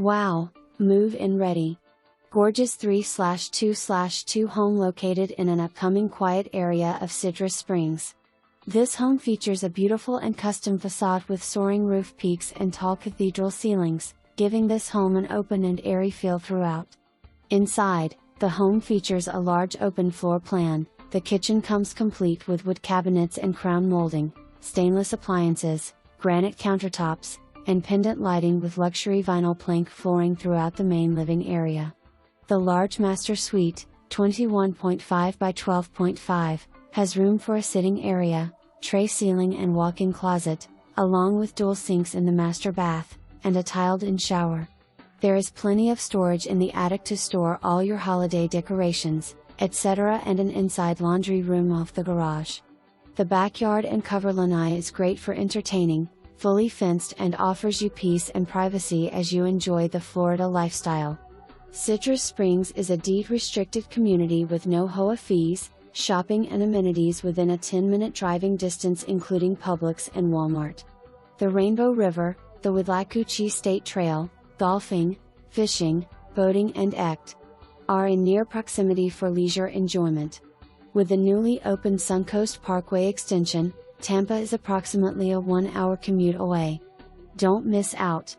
Wow, move-in ready. Gorgeous 3/2/2 home located in an upcoming quiet area of Citrus Springs. This home features a beautiful and custom facade with soaring roof peaks and tall cathedral ceilings, giving this home an open and airy feel throughout. Inside, the home features a large open floor plan. The kitchen comes complete with wood cabinets and crown molding, stainless appliances, granite countertops, and pendant lighting with luxury vinyl plank flooring throughout the main living area. The large master suite, 21.5 by 12.5, has room for a sitting area, tray ceiling and walk-in closet, along with dual sinks in the master bath, and a tiled-in shower. There is plenty of storage in the attic to store all your holiday decorations, etc., and an inside laundry room off the garage. The backyard and cover lanai is great for entertaining, fully fenced and offers you peace and privacy as you enjoy the Florida lifestyle. Citrus Springs is a deed-restricted community with no HOA fees, shopping and amenities within a 10-minute driving distance including Publix and Walmart. The Rainbow River, the Withlacoochee State Trail, golfing, fishing, boating and are in near proximity for leisure enjoyment. With the newly opened Suncoast Parkway extension, Tampa is approximately a 1-hour commute away. Don't miss out.